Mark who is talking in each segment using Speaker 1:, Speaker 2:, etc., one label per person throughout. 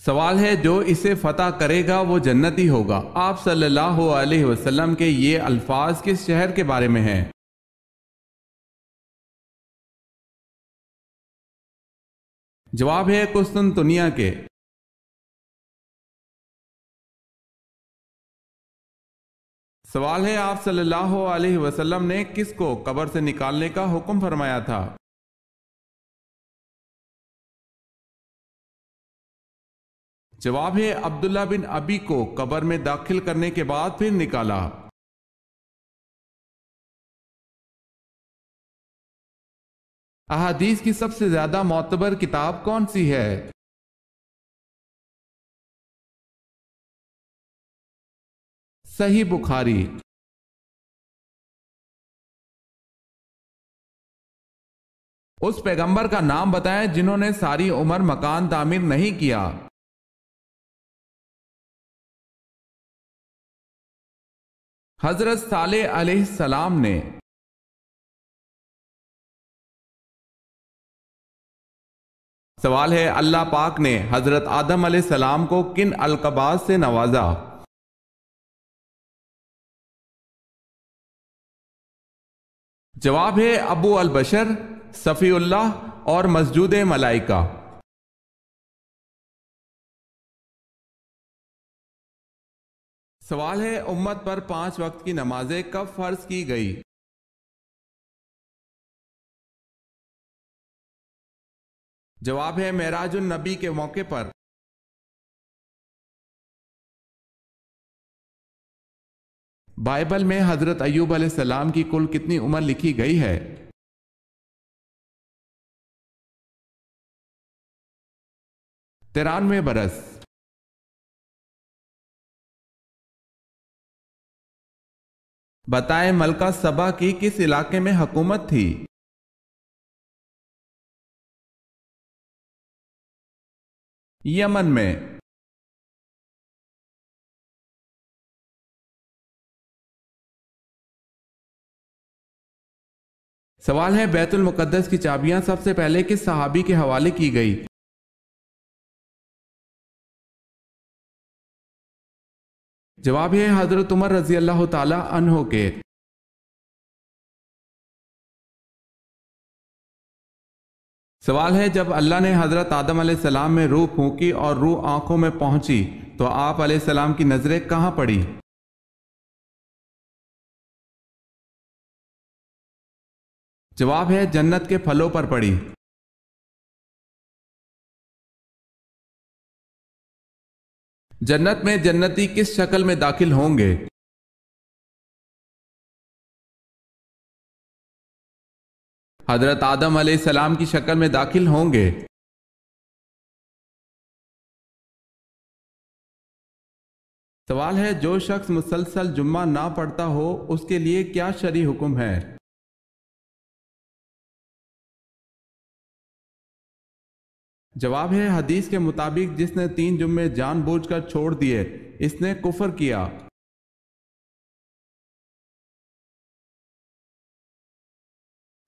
Speaker 1: سوال ہے جو اسے فتح کرے گا وہ جنتی ہوگا۔ آپ صلی اللہ علیہ وسلم کے یہ الفاظ کس شہر کے بارے میں ہیں؟ جواب ہے قسطنطنیہ کے۔ سوال ہے آپ صلی اللہ علیہ وسلم نے کس کو قبر سے نکالنے کا حکم فرمایا تھا؟ جواب ہے عبداللہ بن ابی کو قبر میں داخل کرنے کے بعد پھر نکالا۔ احادیث کی سب سے زیادہ معتبر کتاب کون سی ہے؟ صحیح بخاری۔ اس پیغمبر کا نام بتائیں جنہوں نے ساری عمر مکان تعمیر نہیں کیا۔ حضرت صالح علیہ السلام نے۔ سوال ہے اللہ پاک نے حضرت آدم علیہ السلام کو کن القابات سے نوازا؟ جواب ہے ابو البشر، صفی اللہ اور مسجود ملائکہ۔ سوال ہے امت پر 5 وقت کی نمازیں کب فرض کی گئی؟ جواب ہے معراج النبی کے موقع پر۔ بائبل میں حضرت ایوب علیہ السلام کی کل کتنی عمر لکھی گئی ہے؟ 93 برس۔ بتائیں ملکہ سبا کی کس علاقے میں حکومت تھی؟ یمن میں۔ سوال ہے بیت المقدس کی چابیاں سب سے پہلے کس صحابی کے حوالے کی گئی؟ جواب ہے حضرت عمر رضی اللہ تعالی عنہ کے۔ سوال ہے جب اللہ نے حضرت آدم علیہ السلام میں روح پھونکی اور روح آنکھوں میں پہنچی تو آپ علیہ السلام کی نظریں کہاں پڑی؟ جواب ہے جنت کے پھلوں پر پڑی۔ جنت میں جنتی کس شکل میں داخل ہوں گے؟ حضرت آدم علیہ السلام کی شکل میں داخل ہوں گے۔ سوال ہے جو شخص مسلسل جمعہ نہ پڑھتا ہو اس کے لیے کیا شرعی حکم ہے؟ جواب ہے حدیث کے مطابق جس نے 3 جمعے جان بوجھ کر چھوڑ دیے اس نے کفر کیا۔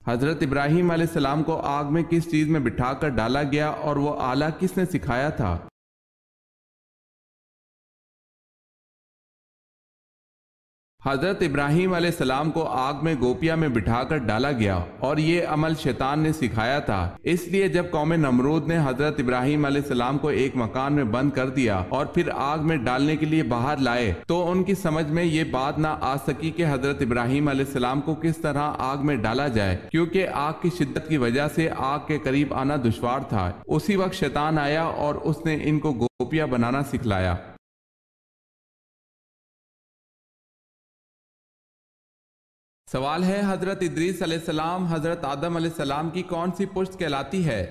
Speaker 1: حضرت ابراہیم علیہ السلام کو آگ میں کس چیز میں بٹھا کر ڈالا گیا اور وہ آلہ کس نے سکھایا تھا؟ حضرت ابراہیم علیہ السلام کو آگ میں گوپیا میں بٹھا کر ڈالا گیا اور یہ عمل شیطان نے سکھایا تھا، اس لیے جب قوم نمرود نے حضرت ابراہیم علیہ السلام کو ایک مکان میں بند کر دیا اور پھر آگ میں ڈالنے کے لیے باہر لائے تو ان کی سمجھ میں یہ بات نہ آ سکی کہ حضرت ابراہیم علیہ السلام کو کس طرح آگ میں ڈالا جائے، کیونکہ آگ کی شدت کی وجہ سے آگ کے قریب آنا دشوار تھا۔ اسی وقت شیطان آیا اور اس نے ان کو گوپیا بنانا سکھلایا۔ سوال ہے حضرت ادریس علیہ السلام حضرت آدم علیہ السلام کی کون سی پشت کہلاتی ہے؟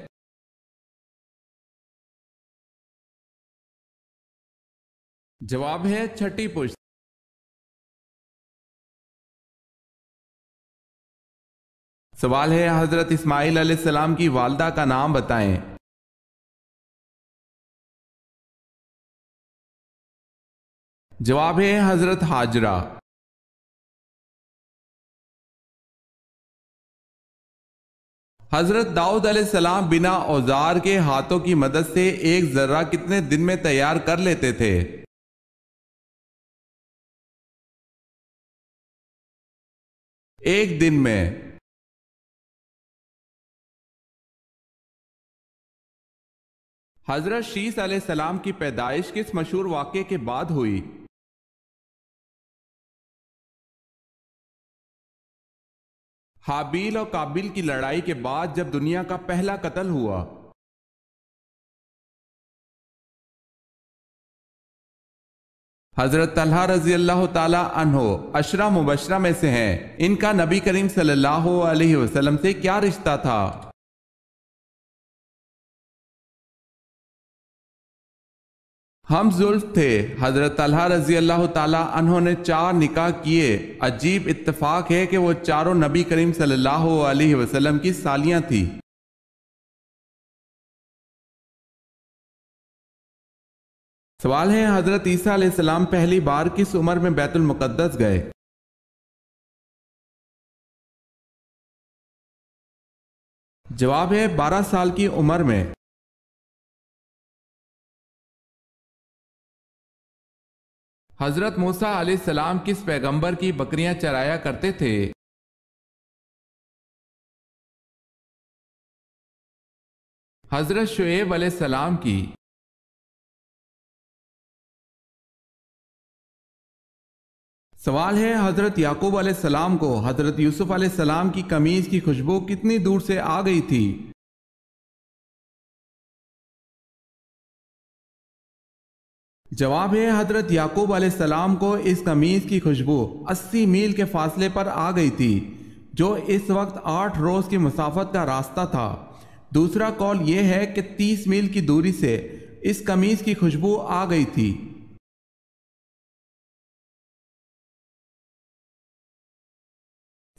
Speaker 1: جواب ہے چھٹی پشت۔ سوال ہے حضرت اسماعیل علیہ السلام کی والدہ کا نام بتائیں۔ جواب ہے حضرت ہاجرہ۔ حضرت داؤد علیہ السلام بنا اوزار کے ہاتھوں کی مدد سے ایک ذرہ کتنے دن میں تیار کر لیتے تھے؟ ایک دن میں۔ حضرت شیس علیہ السلام کی پیدائش کس مشہور واقعے کے بعد ہوئی؟ حابیل اور قابیل کی لڑائی کے بعد جب دنیا کا پہلا قتل ہوا۔ حضرت طلحہ رضی اللہ تعالی عنہ عشرہ مبشرہ میں سے ہیں، ان کا نبی کریم صلی اللہ علیہ وسلم سے کیا رشتہ تھا؟ ہم زلف تھے۔ حضرت طلحہ رضی اللہ تعالی عنہ نے 4 نکاح کیے۔ عجیب اتفاق ہے کہ وہ چاروں نبی کریم صلی اللہ علیہ وسلم کی سالیاں تھیں۔ سوال ہے، حضرت عیسیٰ علیہ السلام پہلی بار کس عمر میں بیت المقدس گئے؟ جواب ہے 12 سال کی عمر میں۔ حضرت موسیٰ علیہ السلام کس پیغمبر کی بکریاں چرایا کرتے تھے؟ حضرت شعیب علیہ السلام کی۔ سوال ہے، حضرت یعقوب علیہ السلام کو حضرت یوسف علیہ السلام کی قمیض کی خوشبو کتنی دور سے آ گئی تھی؟ جواب ہے، حضرت یعقوب علیہ السلام کو اس قمیض کی خوشبو 80 میل کے فاصلے پر آ گئی تھی، جو اس وقت 8 روز کی مسافت کا راستہ تھا۔ دوسرا قول یہ ہے کہ 30 میل کی دوری سے اس قمیض کی خوشبو آ گئی تھی۔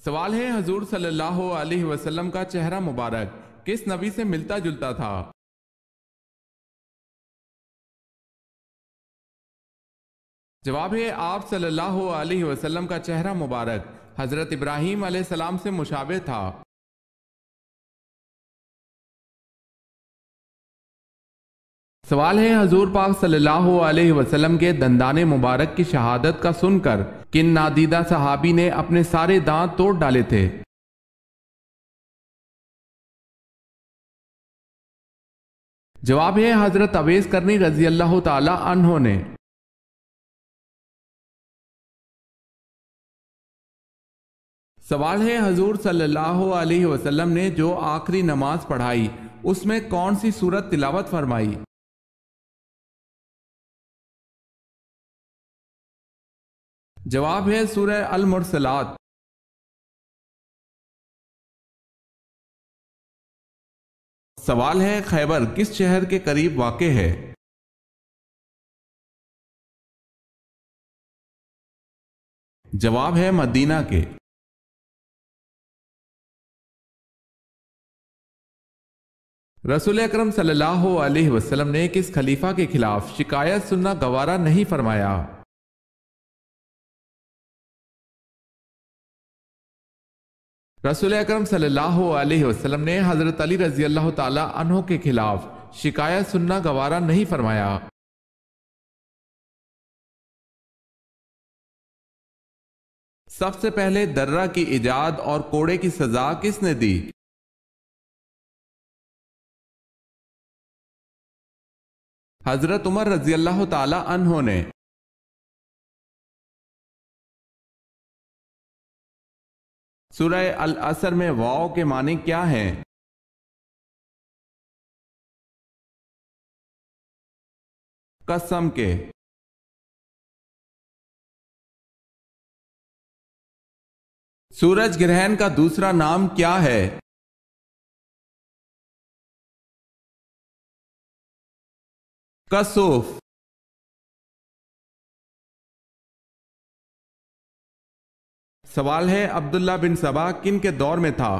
Speaker 1: سوال ہے، حضور صلی اللہ علیہ وسلم کا چہرہ مبارک کس نبی سے ملتا جلتا تھا؟ جواب ہے، آپ صلی اللہ علیہ وسلم کا چہرہ مبارک حضرت ابراہیم علیہ السلام سے مشابہ تھا۔ سوال ہے، حضور پاک صلی اللہ علیہ وسلم کے دندان مبارک کی شہادت کا سن کر کن نادیدہ صحابی نے اپنے سارے دانت توڑ ڈالے تھے؟ جواب ہے، حضرت اویس کرنی رضی اللہ تعالی عنہ نے۔ سوال ہے، حضور صلی اللہ علیہ وسلم نے جو آخری نماز پڑھائی اس میں کون سی سورت تلاوت فرمائی؟ جواب ہے، سورہ المرسلات۔ سوال ہے، خیبر کس شہر کے قریب واقع ہے؟ جواب ہے، مدینہ کے۔ رسول اکرم صلی اللہ علیہ وسلم نے کس خلیفہ کے خلاف شکایت سننا گوارا نہیں فرمایا؟ رسول اکرم صلی اللہ علیہ وسلم نے حضرت علی رضی اللہ تعالی عنہ کے خلاف شکایت سننا گوارا نہیں فرمایا۔ سب سے پہلے درہ کی ایجاد اور کوڑے کی سزا کس نے دی؟ حضرت عمر رضی اللہ تعالی عنہ نے۔ سورہ العصر میں واو کے معنی کیا ہیں؟ قسم کے۔ سورج گرہن کا دوسرا نام کیا ہے؟ کسوف۔ سوال ہے، عبداللہ بن سبا کن کے دور میں تھا؟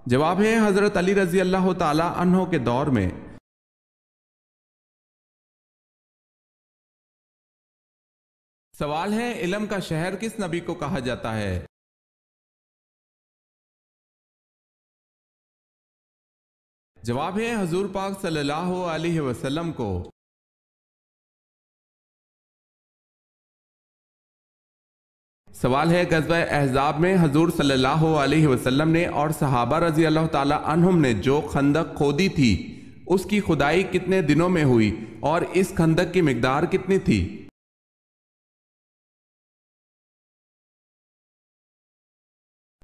Speaker 1: جواب ہے، حضرت علی رضی اللہ تعالی عنہ کے دور میں۔ سوال ہے، علم کا شہر کس نبی کو کہا جاتا ہے؟ جواب ہے حضور پاک صلی اللہ علیہ وسلم کو۔ سوال ہے، غزوہ احزاب میں حضور صلی اللہ علیہ وسلم نے اور صحابہ رضی اللہ تعالی عنہم نے جو خندق کھودی تھی اس کی کھدائی کتنے دنوں میں ہوئی اور اس خندق کی مقدار کتنی تھی؟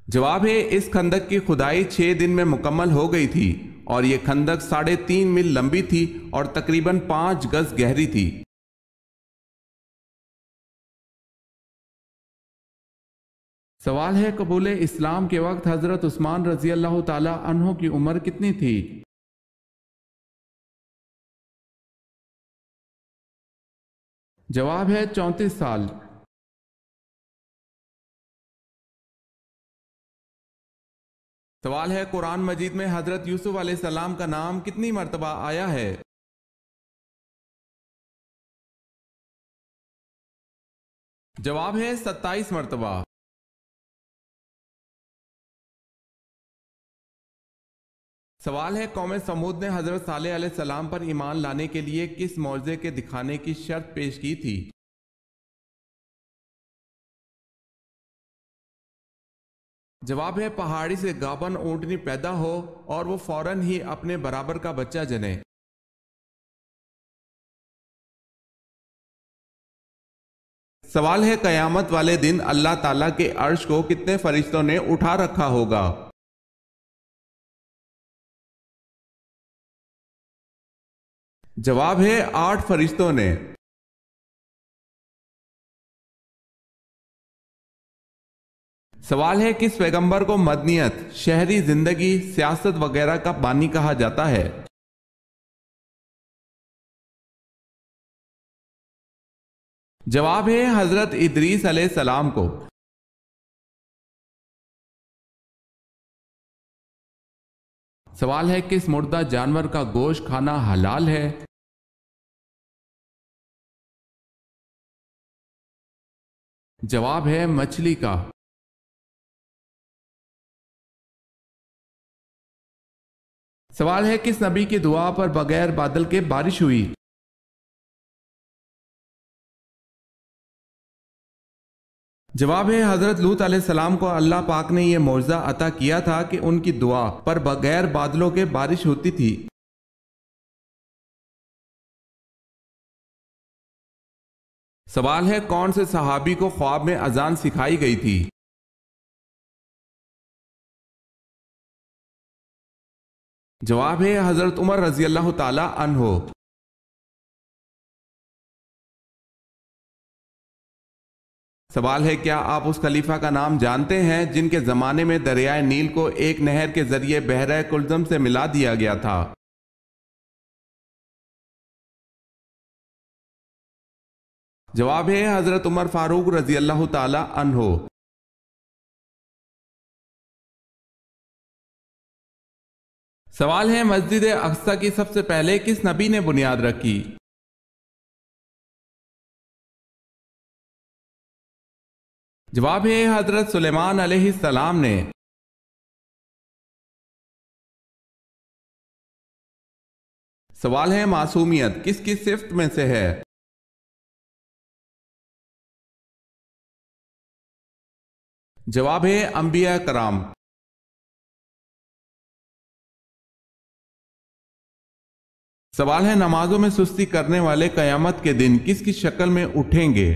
Speaker 1: جواب ہے، اس خندق کی کھدائی 6 دن میں مکمل ہو گئی تھی اور یہ خندق 3.5 میل لمبی تھی اور تقریباً 5 گز گہری تھی۔ سوال ہے، قبول اسلام کے وقت حضرت عثمان رضی اللہ تعالی عنہ کی عمر کتنی تھی؟ جواب ہے 34 سال۔ سوال ہے، قرآن مجید میں حضرت یوسف علیہ السلام کا نام کتنی مرتبہ آیا ہے؟ جواب ہے 27 مرتبہ۔ سوال ہے، قوم سمود نے حضرت صالح علیہ السلام پر ایمان لانے کے لیے کس معجزے کے دکھانے کی شرط پیش کی تھی؟ جواب ہے، پہاڑی سے گابن اونٹنی پیدا ہو اور وہ فوراً ہی اپنے برابر کا بچہ جنے۔ سوال ہے، قیامت والے دن اللہ تعالیٰ کے عرش کو کتنے فرشتوں نے اٹھا رکھا ہوگا؟ جواب ہے 8 فرشتوں نے۔ سوال ہے، کس پیغمبر کو مدنیت، شہری زندگی، سیاست وغیرہ کا بانی کہا جاتا ہے؟ جواب ہے حضرت ادریس علیہ السلام کو۔ سوال ہے، کس مردہ جانور کا گوشت کھانا حلال ہے؟ جواب ہے مچھلی کا۔ سوال ہے، کس نبی کی دعا پر بغیر بادل کے بارش ہوئی؟ جواب ہے حضرت لوط علیہ السلام کو اللہ پاک نے یہ معجزہ عطا کیا تھا کہ ان کی دعا پر بغیر بادلوں کے بارش ہوتی تھی۔ سوال ہے، کون سے صحابی کو خواب میں اذان سکھائی گئی تھی؟ جواب ہے حضرت عمر رضی اللہ تعالی عنہ۔ سوال ہے، کیا آپ اس خلیفہ کا نام جانتے ہیں جن کے زمانے میں دریائے نیل کو ایک نہر کے ذریعے بحیرہ کلزم سے ملا دیا گیا تھا؟ جواب ہے حضرت عمر فاروق رضی اللہ تعالی عنہ۔ سوال ہے، مسجد اقصی کی سب سے پہلے کس نبی نے بنیاد رکھی؟ جواب ہے حضرت سلیمان علیہ السلام نے۔ سوال ہے، معصومیت کس کس صفت میں سے ہے؟ جواب ہے انبیاء کرام۔ سوال ہے، نمازوں میں سستی کرنے والے قیامت کے دن کس کی شکل میں اٹھیں گے؟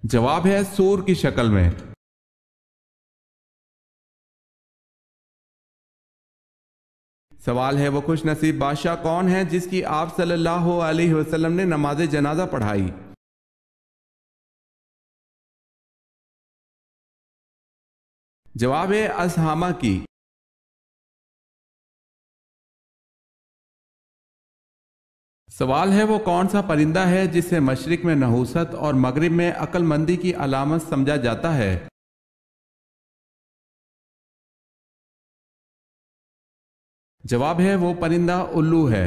Speaker 1: جواب ہے سور کی شکل میں۔ سوال ہے، وہ خوش نصیب بادشاہ کون ہے جس کی آپ صلی اللہ علیہ وسلم نے نماز جنازہ پڑھائی؟ جواب ہے اسہامہ کی۔ سوال ہے، وہ کون سا پرندہ ہے جسے مشرق میں نحوست اور مغرب میں عقل مندی کی علامت سمجھا جاتا ہے؟ جواب ہے وہ پرندہ الو ہے۔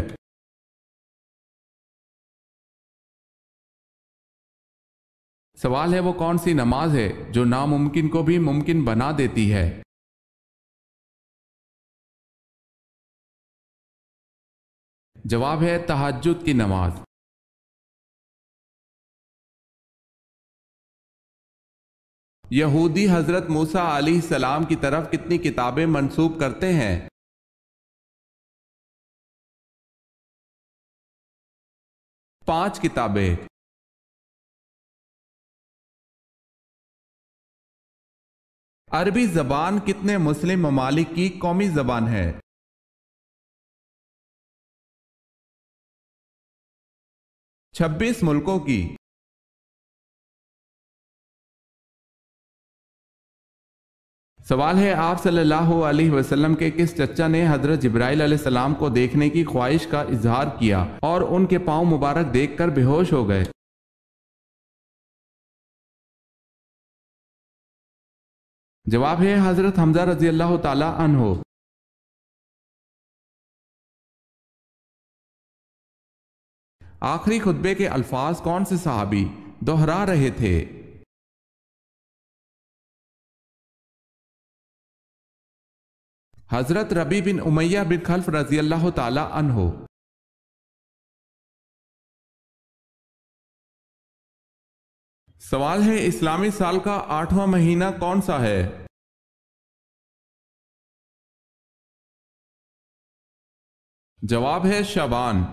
Speaker 1: سوال ہے وہ کون سی نماز ہے جو ناممکن کو بھی ممکن بنا دیتی ہے؟ جواب ہے تہجد کی نماز۔ یہودی حضرت موسیٰ علیہ السلام کی طرف کتنی کتابیں منسوب کرتے ہیں؟ 5 کتابیں۔ عربی زبان کتنے مسلم ممالک کی قومی زبان ہے؟ 26 ملکوں کی۔ سوال ہے آپ صلی اللہ علیہ وسلم کے کس چچا نے حضرت جبرائیل علیہ السلام کو دیکھنے کی خواہش کا اظہار کیا اور ان کے پاؤں مبارک دیکھ کر بے ہوش ہو گئے؟ جواب ہے حضرت حمزہ رضی اللہ تعالی عنہ۔ آخری خطبے کے الفاظ کون سے صحابی دہرا رہے تھے؟ حضرت ربیع بن امیہ بن خلف رضی اللہ تعالی عنہ۔ سوال ہے اسلامی سال کا 8واں مہینہ کون سا ہے؟ جواب ہے شعبان۔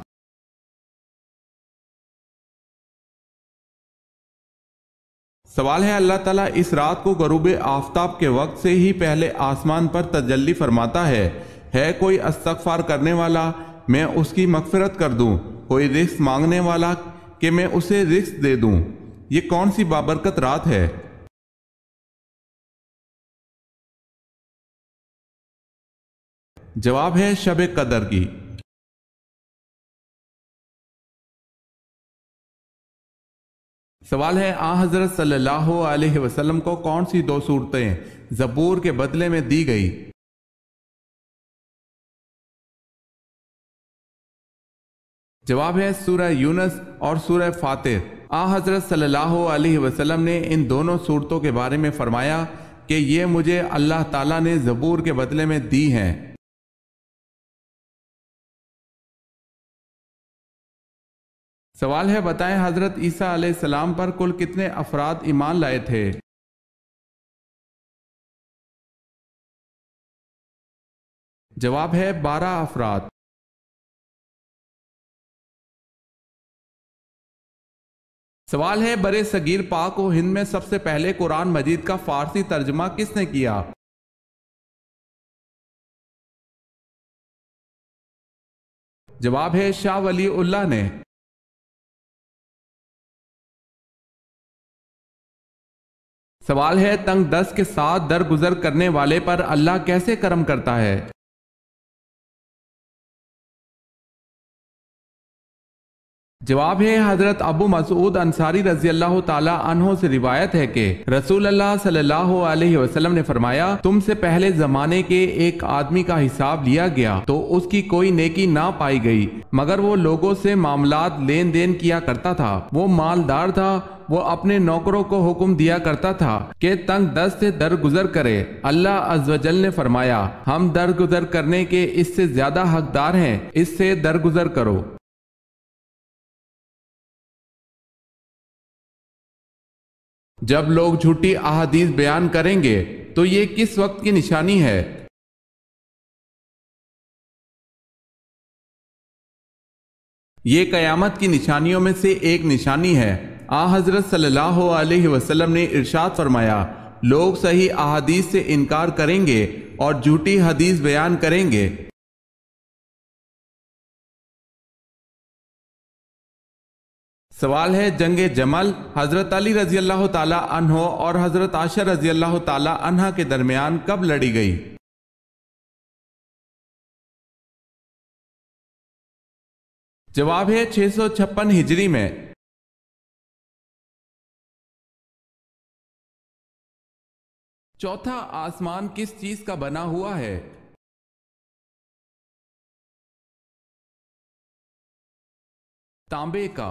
Speaker 1: سوال ہے اللہ تعالیٰ اس رات کو غروب آفتاب کے وقت سے ہی پہلے آسمان پر تجلی فرماتا ہے کوئی استغفار کرنے والا میں اس کی مغفرت کر دوں، کوئی رزق مانگنے والا کہ میں اسے رزق دے دوں۔ یہ کون سی بابرکت رات ہے؟ جواب ہے شب قدر کی۔ سوال ہے آن حضرت صلی اللہ علیہ وسلم کو کون سی 2 صورتیں زبور کے بدلے میں دی گئی؟ جواب ہے سورہ یونس اور سورہ فاطر۔ آن حضرت صلی اللہ علیہ وسلم نے ان دونوں صورتوں کے بارے میں فرمایا کہ یہ مجھے اللہ تعالیٰ نے زبور کے بدلے میں دی ہیں۔ سوال ہے بتائیں حضرت عیسیٰ علیہ السلام پر کل کتنے افراد ایمان لائے تھے؟ جواب ہے 12 افراد۔ سوال ہے برِ صغیر پاک و ہند میں سب سے پہلے قرآن مجید کا فارسی ترجمہ کس نے کیا؟ جواب ہے شاہ ولی اللہ نے۔ سوال ہے تنگ دست کے ساتھ درگزر کرنے والے پر اللہ کیسے کرم کرتا ہے؟ جواب ہے حضرت ابو مسعود انصاری رضی اللہ تعالی عنہ سے روایت ہے کہ رسول اللہ صلی اللہ علیہ وسلم نے فرمایا تم سے پہلے زمانے کے ایک آدمی کا حساب لیا گیا تو اس کی کوئی نیکی نہ پائی گئی مگر وہ لوگوں سے معاملات لین دین کیا کرتا تھا، وہ مالدار تھا، وہ اپنے نوکروں کو حکم دیا کرتا تھا کہ تنگ دست سے درگزر کرے۔ اللہ عز و جل نے فرمایا ہم درگزر کرنے کے اس سے زیادہ حقدار ہیں، اس سے درگزر کرو۔ جب لوگ جھوٹی احادیث بیان کریں گے تو یہ کس وقت کی نشانی ہے؟ یہ قیامت کی نشانیوں میں سے ایک نشانی ہے۔ حضرت صلی اللہ علیہ وسلم نے ارشاد فرمایا لوگ صحیح احادیث سے انکار کریں گے اور جھوٹی حدیث بیان کریں گے۔ سوال ہے جنگ جمل حضرت علی رضی اللہ تعالی عنہ اور حضرت عائشہ رضی اللہ تعالی عنہ کے درمیان کب لڑی گئی؟ جواب ہے 656 ہجری میں۔ چوتھا آسمان کس چیز کا بنا ہوا ہے؟ تانبے کا۔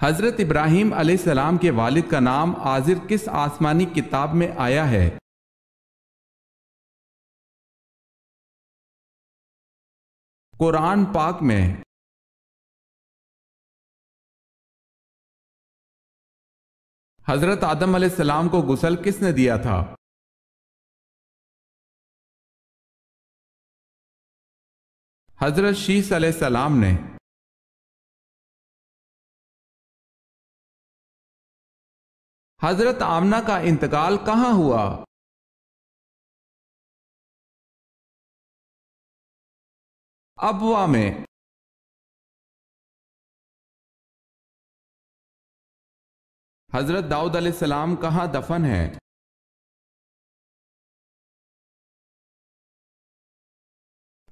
Speaker 1: حضرت ابراہیم علیہ السلام کے والد کا نام آزر کس آسمانی کتاب میں آیا ہے؟ قرآن پاک میں۔ حضرت آدم علیہ السلام کو غسل کس نے دیا تھا؟ حضرت شیس علیہ السلام نے۔ حضرت آمنہ کا انتقال کہاں ہوا؟ ابوا میں۔ حضرت داؤد علیہ السلام کہاں دفن ہے؟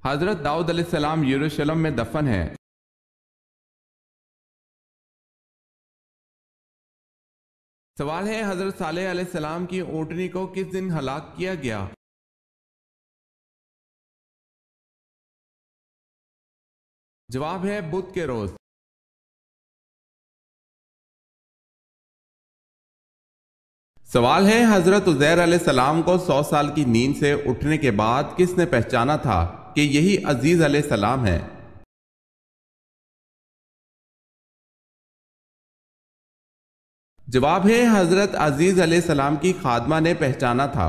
Speaker 1: حضرت داؤد علیہ السلام یروشلم میں دفن ہے۔ سوال ہے حضرت صالح علیہ السلام کی اونٹنی کو کس دن ہلاک کیا گیا؟ جواب ہے بدھ کے روز۔ سوال ہے حضرت عزیر علیہ السلام کو 100 سال کی نیند سے اٹھنے کے بعد کس نے پہچانا تھا کہ یہی عزیز علیہ السلام ہے؟ جواب ہے حضرت عزیز علیہ السلام کی خادمہ نے پہچانا تھا۔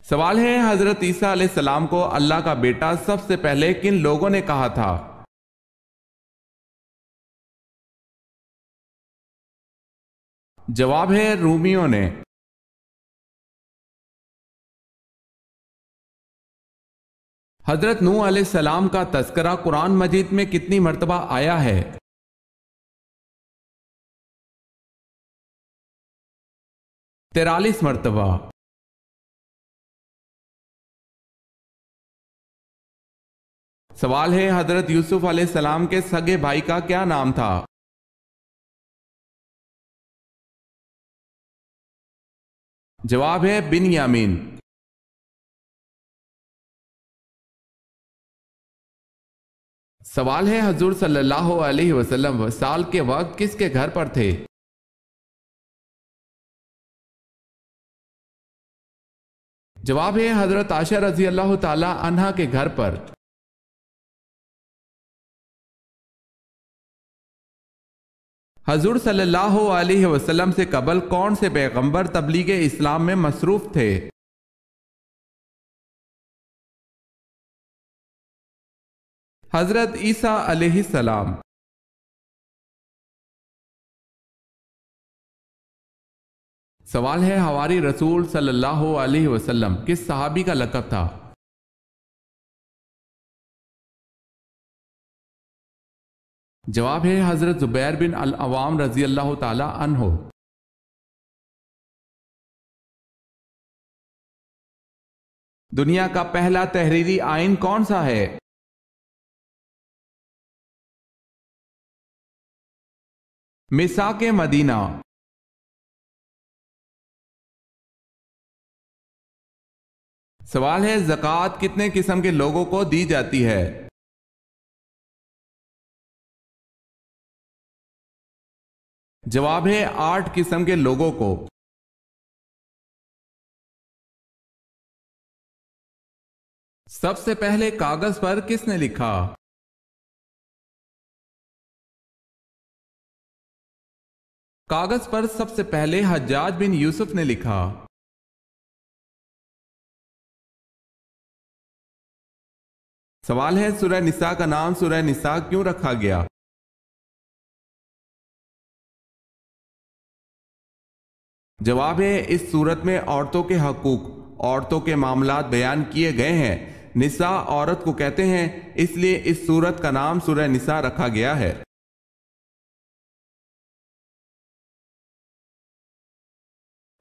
Speaker 1: سوال ہے حضرت عیسیٰ علیہ السلام کو اللہ کا بیٹا سب سے پہلے کن لوگوں نے کہا تھا؟ جواب ہے رومیوں نے۔ حضرت نوح علیہ السلام کا تذکرہ قرآن مجید میں کتنی مرتبہ آیا ہے؟ تیرالیس مرتبہ۔ سوال ہے حضرت یوسف علیہ السلام کے سگے بھائی کا کیا نام تھا؟ جواب ہے بنیامین۔ سوال ہے حضور صلی اللہ علیہ وسلم وصال کے وقت کس کے گھر پر تھے؟ جواب ہے حضرت عائشہ رضی اللہ تعالی عنہا کے گھر پر۔ حضور صلی اللہ علیہ وسلم سے قبل کون سے پیغمبر تبلیغ اسلام میں مصروف تھے؟ حضرت عیسیٰ علیہ السلام۔ سوال ہے حواری رسول صلی اللہ علیہ وسلم کس صحابی کا لقب تھا؟ جواب ہے حضرت زبیر بن العوام رضی اللہ تعالی عنہ۔ دنیا کا پہلا تحریری آئین کون سا ہے؟ میثاق مدینہ۔ سوال ہے زکوٰۃ کتنے قسم کے لوگوں کو دی جاتی ہے؟ جواب ہے 8 قسم کے لوگوں کو۔ سب سے پہلے کاغذ پر کس نے لکھا؟ کاغذ پر سب سے پہلے حجاج بن یوسف نے لکھا۔ سوال ہے سورہ نساء کا نام سورہ نساء کیوں رکھا گیا؟ جواب ہے اس صورت میں عورتوں کے حقوق، عورتوں کے معاملات بیان کیے گئے ہیں۔ نساء عورت کو کہتے ہیں، اس لیے اس صورت کا نام سورہ نساء رکھا گیا ہے۔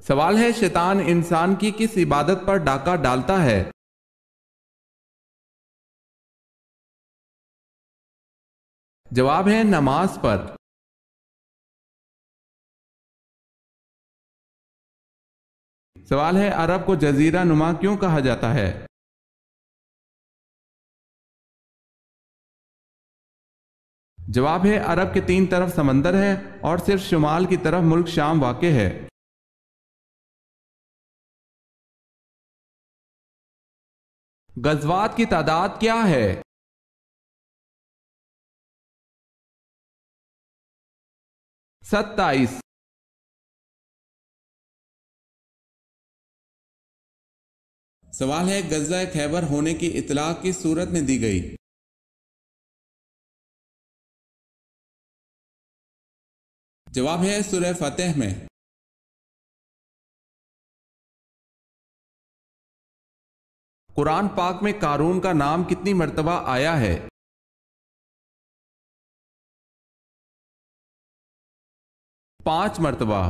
Speaker 1: سوال ہے شیطان انسان کی کس عبادت پر ڈاکہ ڈالتا ہے؟ جواب ہے نماز پر۔ سوال ہے عرب کو جزیرہ نما کیوں کہا جاتا ہے؟ جواب ہے عرب کے 3 طرف سمندر ہے اور صرف شمال کی طرف ملک شام واقع ہے۔ غزوات کی تعداد کیا ہے؟ 27۔ سوال ہے غزوہ خیبر ہونے کی اطلاع کس صورت میں دی گئی؟ جواب ہے سورہ فتح میں۔ قرآن پاک میں قارون کا نام کتنی مرتبہ آیا ہے؟ 5 مرتبہ۔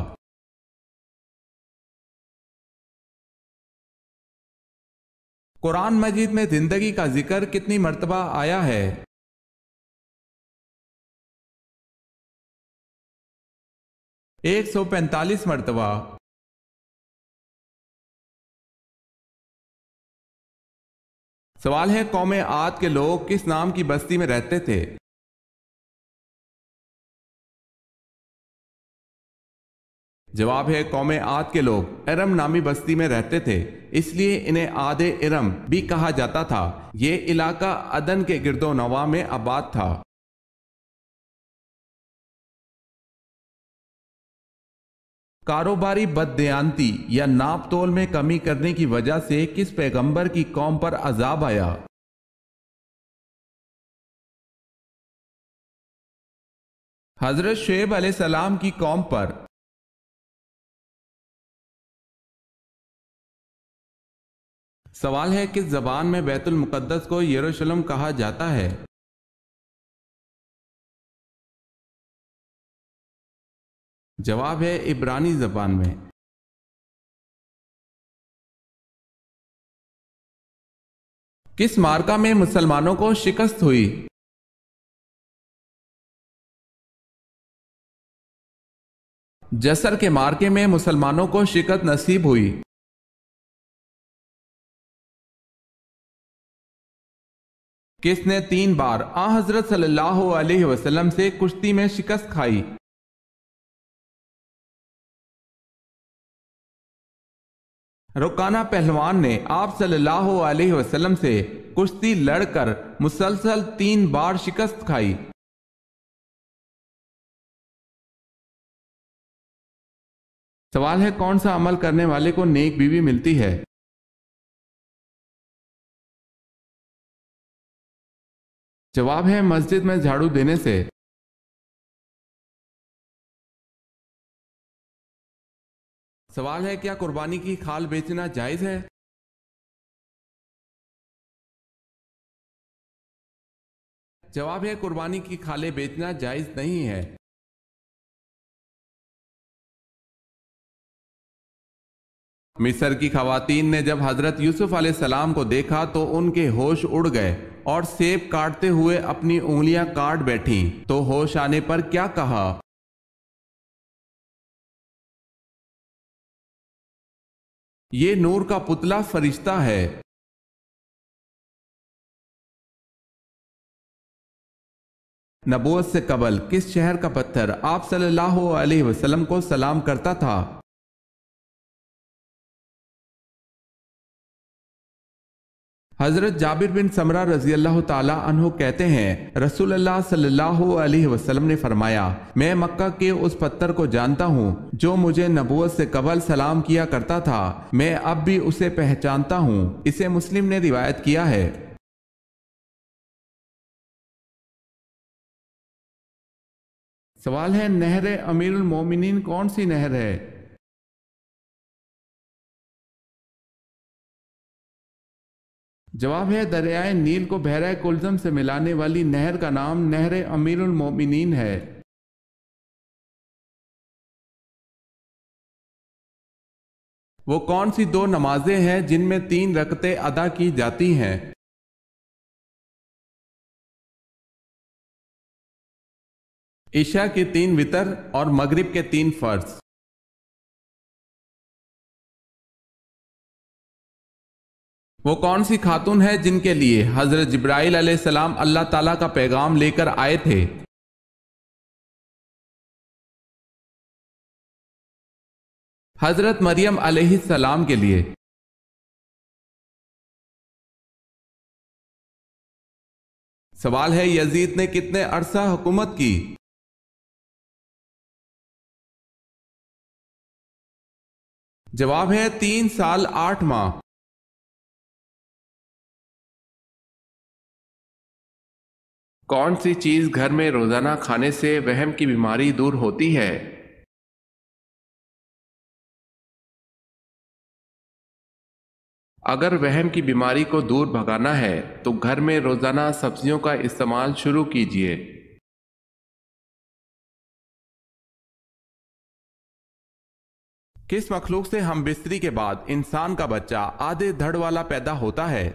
Speaker 1: قرآن مجید میں زندگی کا ذکر کتنی مرتبہ آیا ہے؟ 145 مرتبہ۔ سوال ہے قوم عاد کے لوگ کس نام کی بستی میں رہتے تھے؟ جواب ہے قوم عاد کے لوگ ارم نامی بستی میں رہتے تھے، اس لیے انہیں عاد ارم بھی کہا جاتا تھا۔ یہ علاقہ عدن کے گرد و نواح میں آباد تھا۔ کاروباری بددیانتی یا ناپ تول میں کمی کرنے کی وجہ سے کس پیغمبر کی قوم پر عذاب آیا؟ حضرت شعیب علیہ السلام کی قوم پر۔ سوال ہے کس زبان میں بیت المقدس کو یروشلم کہا جاتا ہے؟ جواب ہے عبرانی زبان میں۔ کس معرکہ میں مسلمانوں کو شکست ہوئی؟ جسر کے معرکے میں مسلمانوں کو شکست نصیب ہوئی۔ کس نے 3 بار حضرت صلی اللہ علیہ وسلم سے کشتی میں شکست کھائی؟ رکانہ پہلوان نے آپ صلی اللہ علیہ وسلم سے کشتی لڑ کر مسلسل 3 بار شکست کھائی۔ سوال ہے کون سا عمل کرنے والے کو نیک بیوی ملتی ہے؟ جواب ہے مسجد میں جھاڑو دینے سے۔ سوال ہے کیا قربانی کی کھال بیچنا جائز ہے؟ جواب ہے قربانی کی کھالیں بیچنا جائز نہیں ہے۔ مصر کی خواتین نے جب حضرت یوسف علیہ السلام کو دیکھا تو ان کے ہوش اڑ گئے اور سیب کاٹتے ہوئے اپنی انگلیاں کاٹ بیٹھیں تو ہوش آنے پر کیا کہا؟ یہ نور کا پتلا فرشتہ ہے۔ نبوت سے قبل کس شہر کا پتھر آپ صلی اللہ علیہ وسلم کو سلام کرتا تھا؟ حضرت جابر بن سمرہ رضی اللہ تعالی عنہ کہتے ہیں رسول اللہ صلی اللہ علیہ وسلم نے فرمایا میں مکہ کے اس پتھر کو جانتا ہوں جو مجھے نبوت سے قبل سلام کیا کرتا تھا، میں اب بھی اسے پہچانتا ہوں۔ اسے مسلم نے روایت کیا ہے۔ سوال ہے نہر امیر المومنین کون سی نہر ہے؟ جواب ہے دریائے نیل کو بحیرہ کلزم سے ملانے والی نہر کا نام نہر امیر المومنین ہے۔ وہ کون سی 2 نمازیں ہیں جن میں 3 رکعتیں ادا کی جاتی ہیں؟ عشاء کی 3 وتر اور مغرب کے 3 فرض۔ وہ کون سی خاتون ہے جن کے لیے حضرت جبرائیل علیہ السلام اللہ تعالیٰ کا پیغام لے کر آئے تھے؟ حضرت مریم علیہ السلام کے لیے۔ سوال ہے یزید نے کتنے عرصہ حکومت کی؟ جواب ہے 3 سال 8 ماہ۔ کون سی چیز گھر میں روزانہ کھانے سے وہم کی بیماری دور ہوتی ہے؟ اگر وہم کی بیماری کو دور بھگانا ہے تو گھر میں روزانہ سبزیوں کا استعمال شروع کیجیے۔ کس مخلوق سے ہم بستری کے بعد انسان کا بچہ آدھے دھڑ والا پیدا ہوتا ہے؟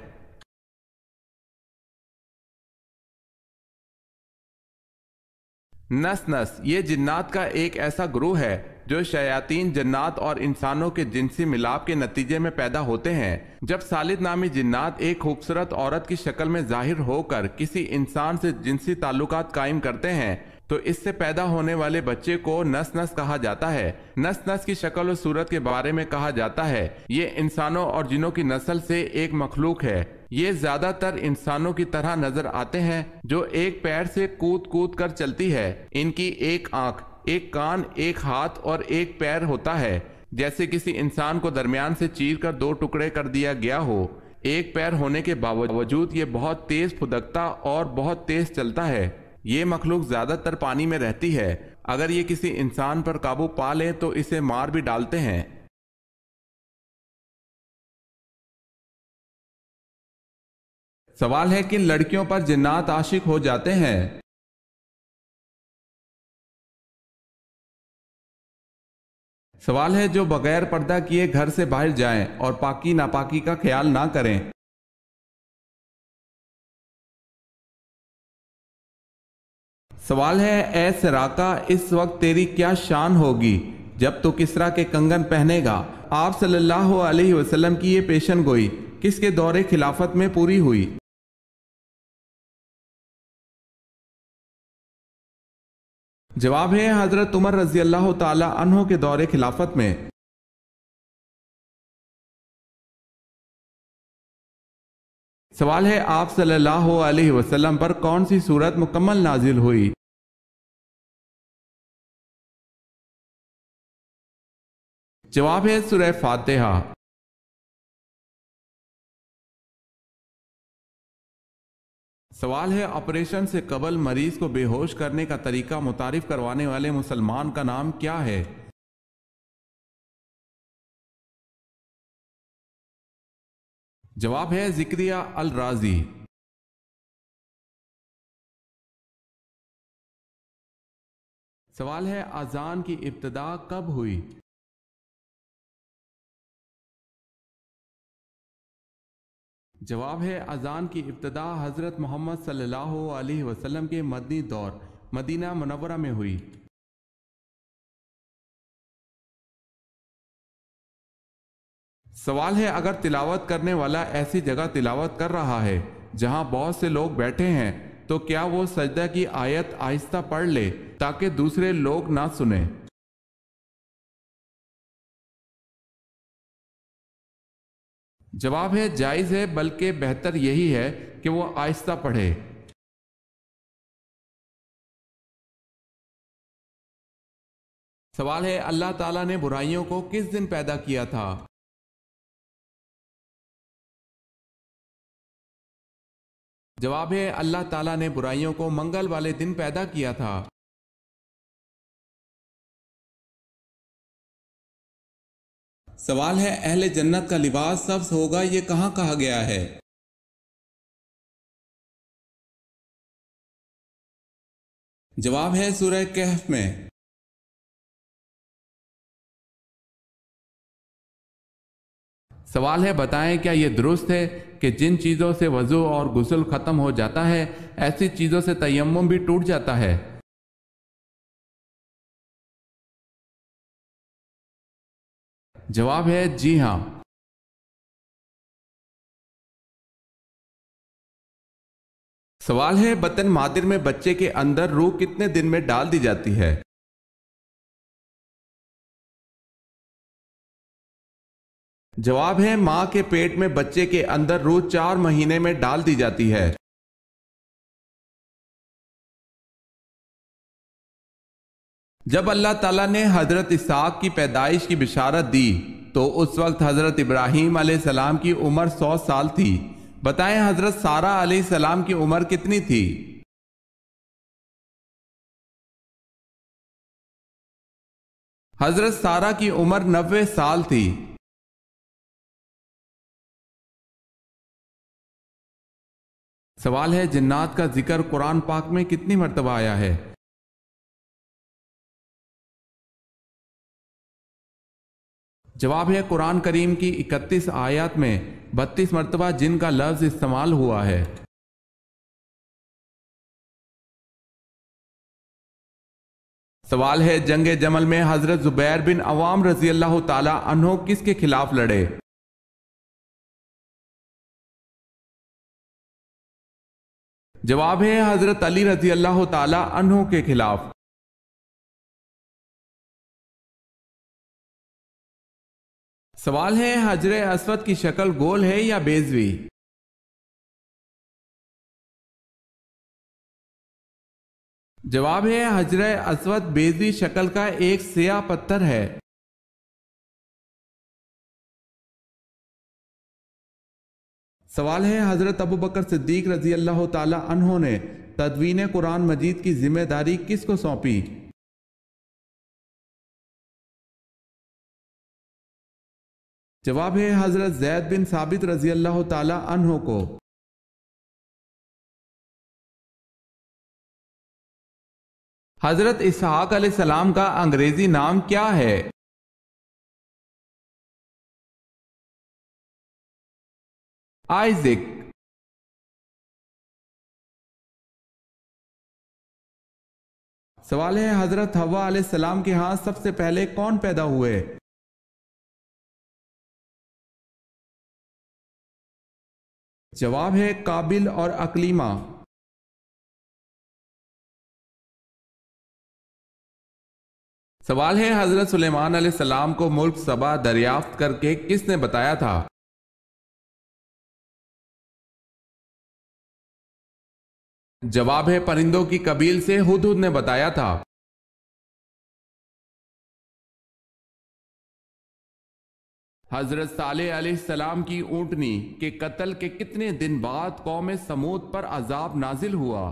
Speaker 1: نس یہ جنات کا ایک ایسا گروہ ہے جو شیاطین جنات اور انسانوں کے جنسی ملاپ کے نتیجے میں پیدا ہوتے ہیں۔ جب سالد نامی جنات ایک خوبصورت عورت کی شکل میں ظاہر ہو کر کسی انسان سے جنسی تعلقات قائم کرتے ہیں تو اس سے پیدا ہونے والے بچے کو نس کہا جاتا ہے۔ نس کی شکل و صورت کے بارے میں کہا جاتا ہے یہ انسانوں اور جنوں کی نسل سے ایک مخلوق ہے۔ یہ زیادہ تر انسانوں کی طرح نظر آتے ہیں جو ایک پیر سے کود کر چلتی ہے۔ ان کی ایک آنکھ، ایک کان، ایک ہاتھ اور ایک پیر ہوتا ہے، جیسے کسی انسان کو درمیان سے چیر کر 2 ٹکڑے کر دیا گیا ہو۔ ایک پیر ہونے کے باوجود یہ بہت تیز پھدکتا اور بہت تیز چلتا ہے۔ یہ مخلوق زیادہ تر پانی میں رہتی ہے۔ اگر یہ کسی انسان پر قابو پا لے تو اسے مار بھی ڈالتے ہیں۔ سوال ہے کن لڑکیوں پر جنات عاشق ہو جاتے ہیں؟ سوال ہے جو بغیر پردہ کیے گھر سے باہر جائیں اور پاکی ناپاکی کا خیال نہ کریں۔ سوال ہے اے سراقہ اس وقت تیری کیا شان ہوگی جب تو کسریٰ کے کنگن پہنے گا؟ آپ صلی اللہ علیہ وسلم کی یہ پیشن گوئی کس کے دور خلافت میں پوری ہوئی؟ جواب ہے حضرت عمر رضی اللہ تعالی عنہ کے دور خلافت میں۔ سوال ہے آپ صلی اللہ علیہ وسلم پر کون سی سورت مکمل نازل ہوئی؟ جواب ہے سورہ فاتحہ۔ سوال ہے آپریشن سے قبل مریض کو بے ہوش کرنے کا طریقہ متعارف کروانے والے مسلمان کا نام کیا ہے؟ جواب ہے ذکریہ الرازی۔ سوال ہے اذان کی ابتدا کب ہوئی؟ جواب ہے اذان کی ابتدا حضرت محمد صلی اللہ علیہ وسلم کے مدنی دور مدینہ منورہ میں ہوئی۔ سوال ہے اگر تلاوت کرنے والا ایسی جگہ تلاوت کر رہا ہے جہاں بہت سے لوگ بیٹھے ہیں تو کیا وہ سجدہ کی آیت آہستہ پڑھ لے تاکہ دوسرے لوگ نہ سنیں؟ جواب ہے جائز ہے بلکہ بہتر یہی ہے کہ وہ آہستہ پڑھے۔ سوال ہے اللہ تعالیٰ نے برائیوں کو کس دن پیدا کیا تھا؟ جواب ہے اللہ تعالیٰ نے برائیوں کو منگل والے دن پیدا کیا تھا۔ سوال ہے اہل جنت کا لباس سبز ہوگا یہ کہاں کہا گیا ہے؟ جواب ہے سورہ کہف میں۔ سوال ہے بتائیں کیا یہ درست ہے کہ جن چیزوں سے وضو اور غسل ختم ہو جاتا ہے ایسی چیزوں سے تیمم بھی ٹوٹ جاتا ہے؟ جواب ہے جی ہاں۔ سوال ہے بطن مادر میں بچے کے اندر روح کتنے دن میں ڈال دی جاتی ہے؟ جواب ہے ماں کے پیٹ میں بچے کے اندر روح 4 مہینے میں ڈال دی جاتی ہے۔ جب اللہ تعالیٰ نے حضرت اسحاق کی پیدائش کی بشارت دی تو اس وقت حضرت ابراہیم علیہ السلام کی عمر 100 سال تھی۔ بتائیں حضرت سارہ علیہ السلام کی عمر کتنی تھی؟ حضرت سارہ کی عمر 90 سال تھی۔ سوال ہے جنات کا ذکر قرآن پاک میں کتنی مرتبہ آیا ہے؟ جواب ہے قرآن کریم کی 31 آیات میں 32 مرتبہ جن کا لفظ استعمال ہوا ہے۔ سوال ہے جنگ جمل میں حضرت زبیر بن عوام رضی اللہ تعالی عنہ کس کے خلاف لڑے؟ جواب ہے حضرت علی رضی اللہ تعالی عنہ کے خلاف۔ سوال ہے حجر اسود کی شکل گول ہے یا بیضوی؟ جواب ہے حجر اسود بیضوی شکل کا ایک سیاہ پتھر ہے۔ سوال ہے حضرت ابو بکر صدیق رضی اللہ تعالی عنہ نے تدوین قرآن مجید کی ذمہ داری کس کو سونپی؟ جواب ہے حضرت زید بن ثابت رضی اللہ تعالی عنہ کو۔ حضرت اسحاق علیہ السلام کا انگریزی نام کیا ہے؟ آئزک۔ سوال ہے حضرت حوا علیہ السلام کے ہاں سب سے پہلے کون پیدا ہوئے؟ جواب ہے قابل اور اکلیمہ۔ سوال ہے حضرت سلیمان علیہ السلام کو ملک سبا دریافت کر کے کس نے بتایا تھا؟ جواب ہے پرندوں کی قبیل سے ہدہد نے بتایا تھا۔ حضرت صالح علیہ السلام کی اونٹنی کے قتل کے کتنے دن بعد قوم سمود پر عذاب نازل ہوا؟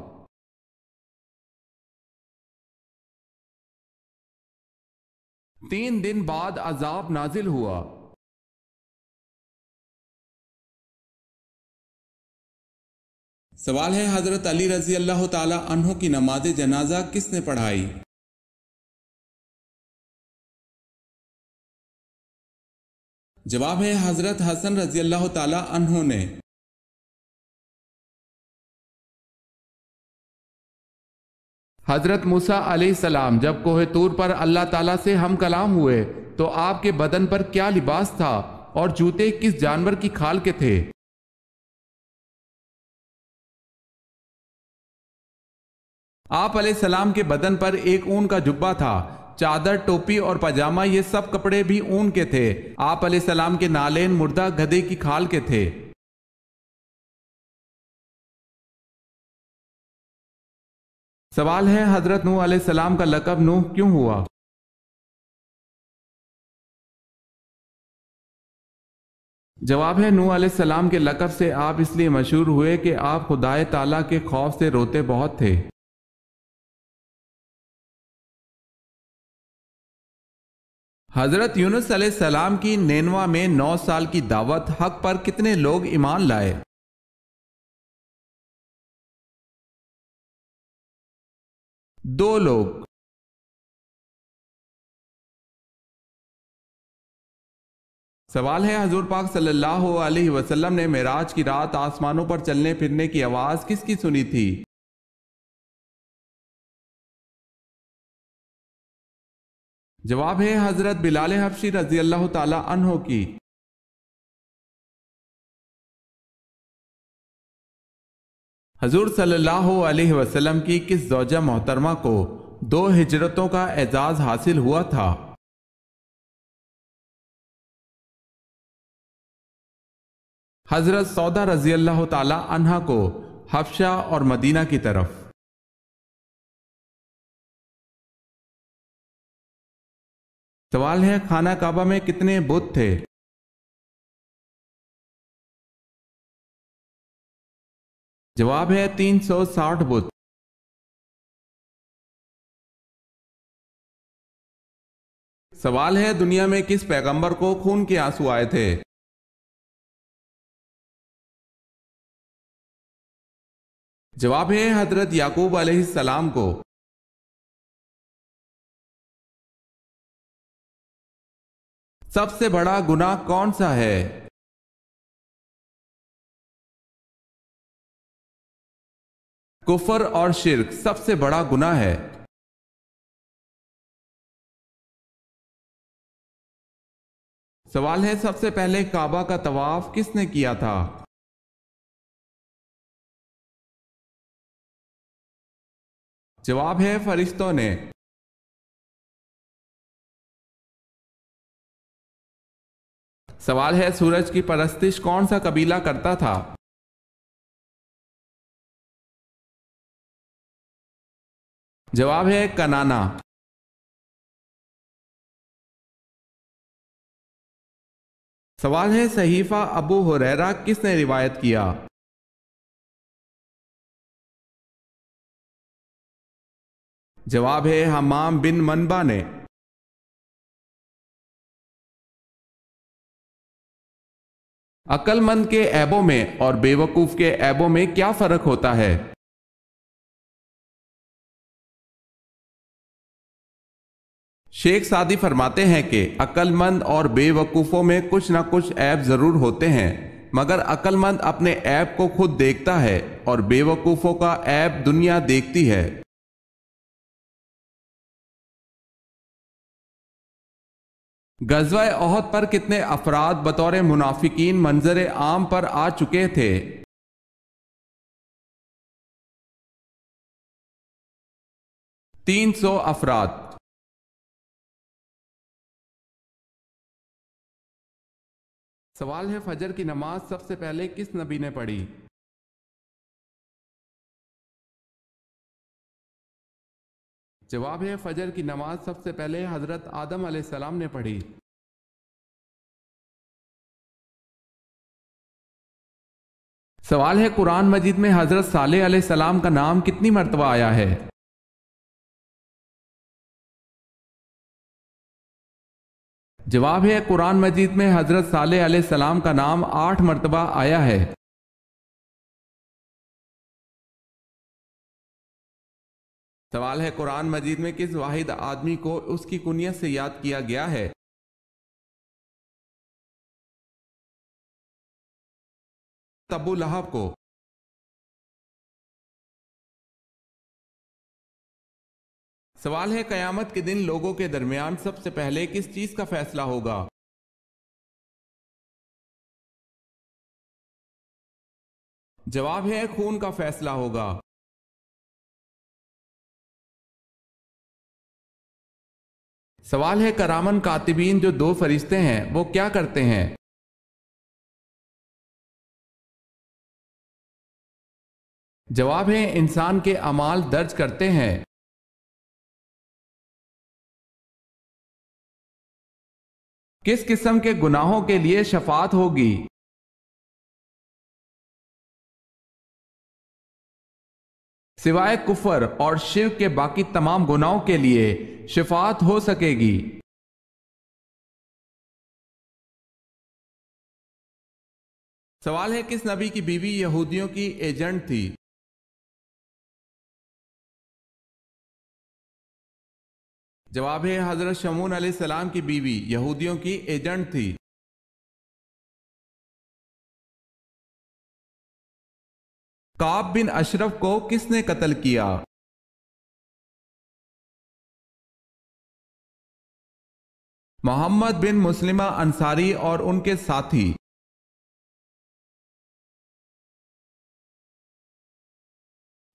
Speaker 1: تین دن بعد عذاب نازل ہوا۔ سوال ہے حضرت علی رضی اللہ تعالی عنہ کی نماز جنازہ کس نے پڑھائی؟ جواب ہے حضرت حسن رضی اللہ تعالی عنہ نے۔ حضرت موسیٰ علیہ السلام جب کوہ طور پر اللہ تعالیٰ سے ہم کلام ہوئے تو آپ کے بدن پر کیا لباس تھا اور جوتے کس جانور کی کھال کے تھے؟ آپ علیہ السلام کے بدن پر ایک اون کا جبہ تھا، چادر، ٹوپی اور پاجامہ یہ سب کپڑے بھی اون کے تھے۔ آپ علیہ السلام کے نالین مردہ گدھے کی کھال کے تھے۔ سوال ہے حضرت نوح علیہ السلام کا لقب نوح کیوں ہوا؟ جواب ہے نوح علیہ السلام کے لقب سے آپ اس لیے مشہور ہوئے کہ آپ خدائے تعالیٰ کے خوف سے روتے بہت تھے۔ حضرت یونس علیہ السلام کی نینوا میں 9 سال کی دعوت حق پر کتنے لوگ ایمان لائے؟ دو لوگ۔ سوال ہے حضور پاک صلی اللہ علیہ وسلم نے معراج کی رات آسمانوں پر چلنے پھرنے کی آواز کس کی سنی تھی؟ جواب ہے حضرت بلال حبشی رضی اللہ تعالی عنہ کی۔ حضور صلی اللہ علیہ وسلم کی کس زوجہ محترمہ کو 2 ہجرتوں کا اعزاز حاصل ہوا تھا؟ حضرت سودا رضی اللہ تعالی عنہا کو حبشہ اور مدینہ کی طرف۔ سوال ہے خانہ کعبہ میں کتنے بت تھے؟ جواب ہے 360 بت۔ سوال ہے دنیا میں کس پیغمبر کو خون کے آنسو آئے تھے؟ جواب ہے حضرت یعقوب علیہ السلام کو۔ سب سے بڑا گناہ کون سا ہے؟ کفر اور شرک سب سے بڑا گناہ ہے۔ سوال ہے سب سے پہلے کعبہ کا طواف کس نے کیا تھا؟ جواب ہے فرشتوں نے۔ سوال ہے سورج کی پرستش کون سا قبیلہ کرتا تھا؟ جواب ہے کنانا۔ سوال ہے صحیفہ ابو ہریرہ کس نے روایت کیا؟ جواب ہے حمام بن منبع نے۔ عقل مند کے عیبوں میں اور بے وقوف کے عیبوں میں کیا فرق ہوتا ہے؟ شیخ سعدی فرماتے ہیں کہ عقل مند اور بے وقوفوں میں کچھ نہ کچھ عیب ضرور ہوتے ہیں، مگر عقل مند اپنے عیب کو خود دیکھتا ہے اور بے وقوفوں کا عیب دنیا دیکھتی ہے۔ غزوہ احد پر کتنے افراد بطور منافقین منظر عام پر آ چکے تھے؟ 300 افراد۔ سوال ہے فجر کی نماز سب سے پہلے کس نبی نے پڑھی؟ جواب ہے فجر کی نماز سب سے پہلے حضرت آدم علیہ السلام نے پڑھی۔ سوال ہے قرآن مجید میں حضرت صالح علیہ السلام کا نام کتنی مرتبہ آیا ہے؟ جواب ہے قرآن مجید میں حضرت صالح علیہ السلام کا نام 8 مرتبہ آیا ہے۔ سوال ہے قرآن مجید میں کس واحد آدمی کو اس کی کنیت سے یاد کیا گیا ہے؟ ابو لہب کو۔ سوال ہے قیامت کے دن لوگوں کے درمیان سب سے پہلے کس چیز کا فیصلہ ہوگا؟ جواب ہے خون کا فیصلہ ہوگا۔ سوال ہے کرامن کاتبین جو 2 فرشتے ہیں وہ کیا کرتے ہیں؟ جواب ہے انسان کے اعمال درج کرتے ہیں۔ کس قسم کے گناہوں کے لیے شفاعت ہوگی؟ سوائے کفر اور شرک کے باقی تمام گناہوں کے لیے شفاعت ہو سکے گی۔ سوال ہے کس نبی کی بیوی یہودیوں کی ایجنٹ تھی؟ جواب ہے حضرت شمعون علیہ السلام کی بیوی یہودیوں کی ایجنٹ تھی۔ کعب بن اشرف کو کس نے قتل کیا؟ محمد بن مسلمہ انصاری اور ان کے ساتھی۔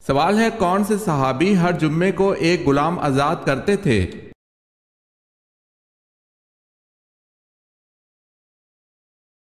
Speaker 1: سوال ہے کون سے صحابی ہر جمعے کو ایک غلام آزاد کرتے تھے؟